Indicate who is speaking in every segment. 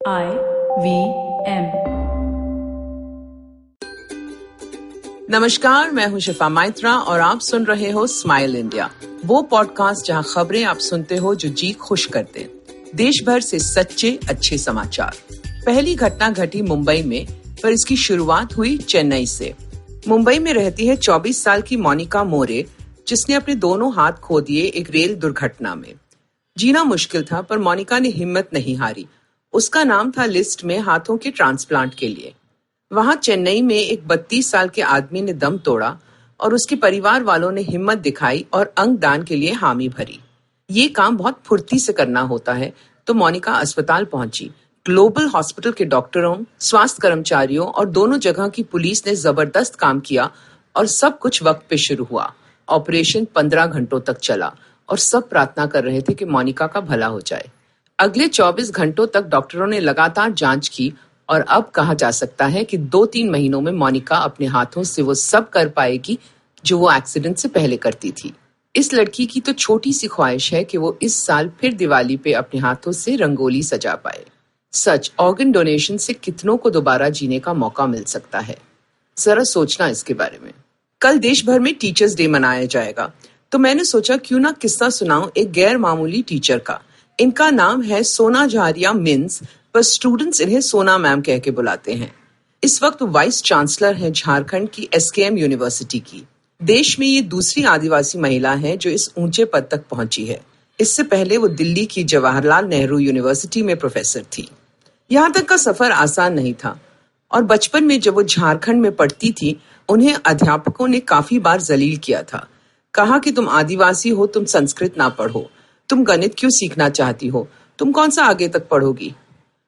Speaker 1: IVM।
Speaker 2: नमस्कार, मैं हूं शिफा माइत्रा और आप सुन रहे हो स्माइल इंडिया, वो पॉडकास्ट जहां खबरें आप सुनते हो जो जी खुश करते। देश भर से सच्चे अच्छे समाचार। पहली घटना घटी मुंबई में, पर इसकी शुरुआत हुई चेन्नई से। मुंबई में रहती है 24 साल की मोनिका मोरे, जिसने अपने दोनों हाथ खो दिए एक रेल दुर्घटना में। जीना मुश्किल था, पर मोनिका ने हिम्मत नहीं हारी। उसका नाम था लिस्ट में हाथों के ट्रांसप्लांट के लिए। वहां चेन्नई में एक 32 साल के आदमी ने दम तोड़ा और उसके परिवार वालों ने हिम्मत दिखाई और अंग दान के लिए हामी भरी। ये काम बहुत फुर्ती से करना होता है, तो मोनिका अस्पताल पहुंची। ग्लोबल हॉस्पिटल के डॉक्टरों, स्वास्थ्य कर्मचारियों और दोनों जगह की पुलिस ने जबरदस्त काम किया और सब कुछ वक्त पे शुरू हुआ। ऑपरेशन 15 घंटों तक चला और सब प्रार्थना कर रहे थे कि मोनिका का भला हो जाए। अगले 24 घंटों तक डॉक्टरों ने लगातार जांच की और अब कहा जा सकता है कि 2-3 महीनों में मोनिका अपने हाथों से वो सब कर पाएगी जो वो एक्सीडेंट से पहले करती थी। इस लड़की की तो छोटी सी ख्वाहिश है कि वो इस साल फिर दिवाली पे अपने हाथों से रंगोली सजा पाए। सच, ऑर्गन डोनेशन से कितनों को दोबारा जीने का मौका मिल सकता है। जरा सोचना इसके बारे में। कल देश भर में टीचर्स डे मनाया जाएगा, तो मैंने सोचा क्यों ना किस्सा सुनाऊं एक गैर मामूली टीचर का। इनका नाम है सोना झारिया मिन्स, पर स्टूडेंट्स इन्हें सोना मैम कह के बुलाते हैं। इस वक्त वाइस चांसलर हैं झारखंड की SKM यूनिवर्सिटी की। देश में ये दूसरी आदिवासी महिला है जो इस ऊंचे पद तक पहुंची है। इससे पहले वो दिल्ली की जवाहरलाल नेहरू यूनिवर्सिटी में प्रोफेसर थी। यहाँ तक का सफर आसान नहीं था और बचपन में जब वो झारखंड में पढ़ती थी, उन्हें अध्यापकों ने काफी बार जलील किया था। कहा कि तुम आदिवासी हो, तुम संस्कृत ना पढ़ो, तुम गणित क्यों सीखना चाहती हो, तुम कौन सा आगे तक पढ़ोगी।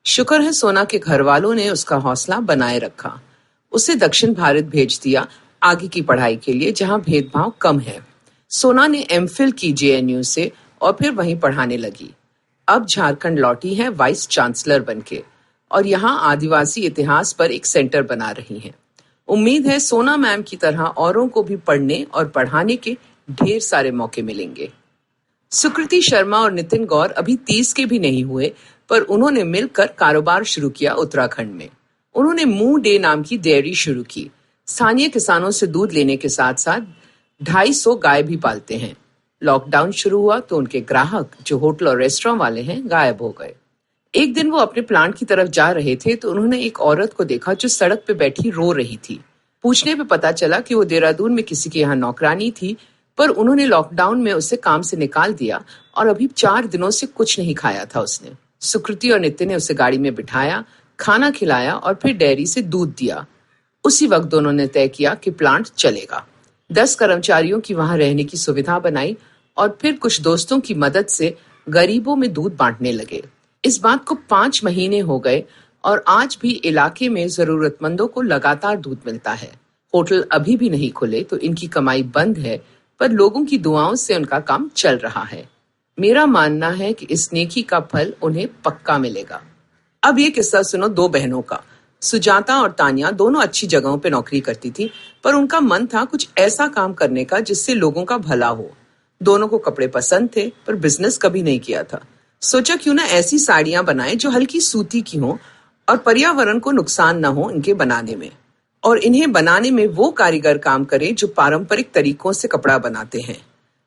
Speaker 2: शुक्र है सोना के घर वालों ने उसका हौसला बनाए रखा। उसे दक्षिण भारत भेज दिया आगे की पढ़ाई के लिए, जहां भेदभाव कम है। सोना ने MPhil की JNU से और फिर वहीं पढ़ाने लगी। अब झारखंड लौटी है वाइस चांसलर बनके और यहाँ आदिवासी इतिहास पर एक सेंटर बना रही हैं। उम्मीद है सोना मैम की तरह औरों को भी पढ़ने और पढ़ाने के ढेर सारे मौके मिलेंगे। सुकृति शर्मा और नितिन गौर अभी 30 के भी नहीं हुए, पर उन्होंने मिलकर कारोबार शुरू किया उत्तराखंड में। उन्होंने मून डे नाम की डेयरी शुरू की। स्थानीय किसानों से दूध लेने के साथ साथ 250 गाय भी पालते हैं। लॉकडाउन शुरू हुआ तो उनके ग्राहक, जो होटल और रेस्टोरेंट वाले हैं, गायब हो गए। एक दिन वो अपने प्लांट की तरफ जा रहे थे तो उन्होंने एक औरत को देखा जो सड़क पे बैठी रो रही थी। पूछने पे पता चला कि वो देहरादून में किसी के यहाँ नौकरानी थी, पर उन्होंने लॉकडाउन में उसे काम से निकाल दिया और अभी 4 दिनों से कुछ नहीं खाया था उसने। सुकृति और नितिन ने उसे गाड़ी में बिठाया, खाना खिलाया और फिर डेयरी से दूध दिया। उसी वक्त दोनों ने तय किया कि प्लांट चलेगा। 10 कर्मचारियों की वहां रहने की सुविधा बनाई और फिर कुछ दोस्तों की मदद से गरीबों में दूध बांटने लगे। इस बात को 5 महीने हो गए और आज भी इलाके में जरूरतमंदों को लगातार दूध मिलता है। होटल अभी भी नहीं खुले तो इनकी कमाई बंद है, पर लोगों की दुआओं से उनका काम चल रहा है। मेरा मानना है कि इस नेकी का फल उन्हें पक्का मिलेगा। अब ये किस्सा सुनो 2 बहनों का। सुजाता और तानिया दोनों अच्छी जगहों पे नौकरी करती थी, पर उनका मन था कुछ ऐसा काम करने का जिससे लोगों का भला हो। दोनों को कपड़े पसंद थे, पर बिजनेस कभी नहीं किया था। सोचा क्यों ना ऐसी साड़ियां बनाएं जो हल्की सूती की हों और पर्यावरण को नुकसान ना हो इनके बनाने में, और इन्हें बनाने में वो कारीगर काम करे जो पारंपरिक तरीकों से कपड़ा बनाते हैं।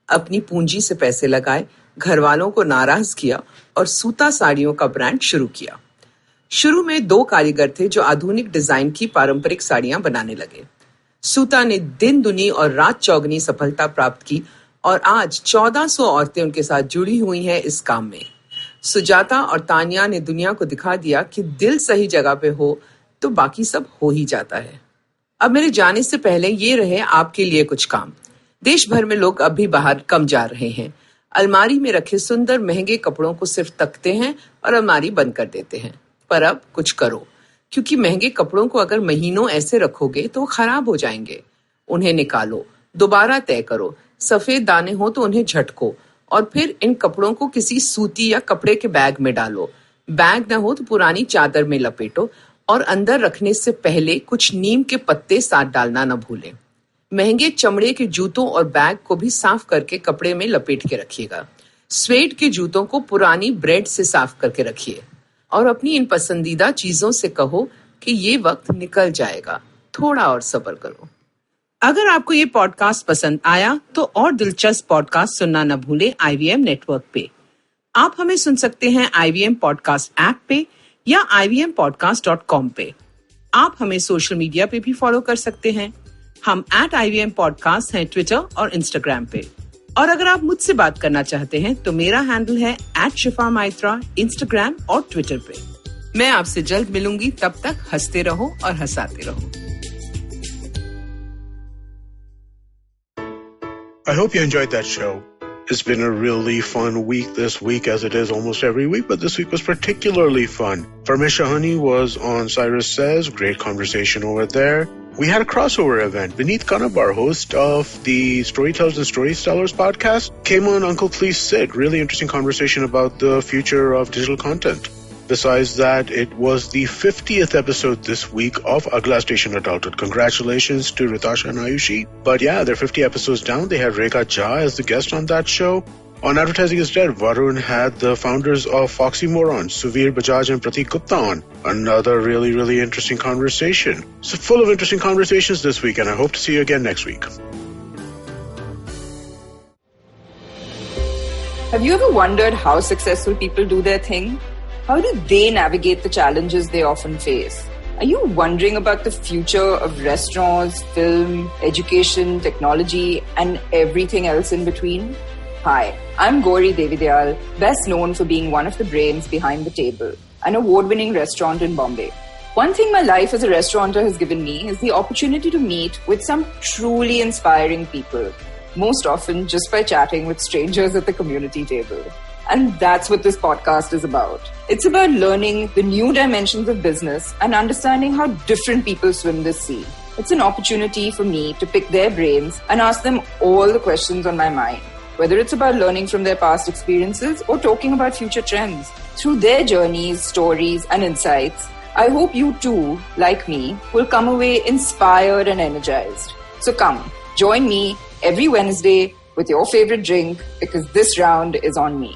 Speaker 2: अपनी पूंजी से पैसे लगाए, घर वालों को नाराज किया और सूता साड़ियों का ब्रांड शुरू किया। शुरू में 2 कारीगर थे जो आधुनिक डिजाइन की पारंपरिक साड़ियां बनाने लगे। सूता ने दिन दुनी और रात चौगनी सफलता प्राप्त की और आज 1400 औरतें उनके साथ जुड़ी हुई हैं इस काम में। सुजाता और तानिया ने दुनिया को दिखा दिया कि दिल सही जगह पे हो तो बाकी सब हो ही जाता है। अब मेरे जाने से पहले ये रहे आपके लिए कुछ काम। देश भर में लोग अब भी बाहर कम जा रहे हैं। अलमारी में रखे सुंदर महंगे कपड़ों को सिर्फ तकते हैं और अलमारी बंद कर देते हैं। पर अब कुछ करो, क्योंकि महंगे कपड़ों को अगर महीनों ऐसे रखोगे तो खराब हो जाएंगे। उन्हें निकालो, दोबारा तय करो, सफेद दाने हो तो उन्हें झटको और फिर इन कपड़ों को किसी सूती या कपड़े के बैग में डालो। बैग न हो तो पुरानी चादर में लपेटो और अंदर रखने से पहले कुछ नीम के पत्ते साथ डालना न भूलें। महंगे चमड़े के जूतों और बैग को भी साफ करके कपड़े में लपेट के रखिएगा। स्वेड के जूतों को पुरानी ब्रेड से साफ करके रखिए। और अपनी इन पसंदीदा चीजों से कहो कि ये वक्त निकल जाएगा, थोड़ा और सब्र करो। अगर आपको ये पॉडकास्ट पसंद आया तो और दिलचस्प पॉडकास्ट सुनना न भूलें IVM नेटवर्क पे। आप हमें सुन सकते हैं IVM पॉडकास्ट ऐप पे या ivmpodcast.com पे। आप हमें सोशल मीडिया पे भी फॉलो कर सकते हैं। हम @IVM पॉडकास्ट हैं ट्विटर और इंस्टाग्राम पे। और अगर आप मुझसे बात करना चाहते हैं तो मेरा हैंडल है @Shifa Maitra इंस्टाग्राम और ट्विटर पे। मैं आपसे जल्द मिलूंगी, तब तक हंसते रहो और हंसाते रहो।
Speaker 1: I hope you enjoyed that show. It's been a really fun week this week, as it is almost every week, but this week was particularly fun. Parmesh Shahani was on Cyrus Says, great conversation over there. We had a crossover event. Vineet Kanabar, host of the Storytellers and Storytellers podcast, came on Uncle Please Sit. Really interesting conversation about the future of digital content. Besides that, it was the 50th episode this week of Agla Station Adulthood. Congratulations to Ritasha and Ayushi. But yeah, they're 50 episodes down. They had Rekha Jha as the guest on that show. On Advertising is Dead, Varun had the founders of Foxy Moron, Suvir Bajaj and Pratik Gupta on. Another really, really interesting conversation. So full of interesting conversations this week, and I hope to see you again next week.
Speaker 3: Have you ever wondered how successful people do their thing? How do they navigate the challenges they often face? Are you wondering about the future of restaurants, film, education, technology, and everything else in between? Hi, I'm Gauri Devidayal, best known for being one of the brains behind The Table, an award-winning restaurant in Bombay. One thing my life as a restaurateur has given me is the opportunity to meet with some truly inspiring people, most often just by chatting with strangers at the community table. And that's what this podcast is about. It's about learning the new dimensions of business and understanding how different people swim this sea. It's an opportunity for me to pick their brains and ask them all the questions on my mind, whether it's about learning from their past experiences or talking about future trends. Through their journeys, stories, and insights, I hope you too, like me, will come away inspired and energized. So come, join me every Wednesday with your favorite drink, because this round is on me.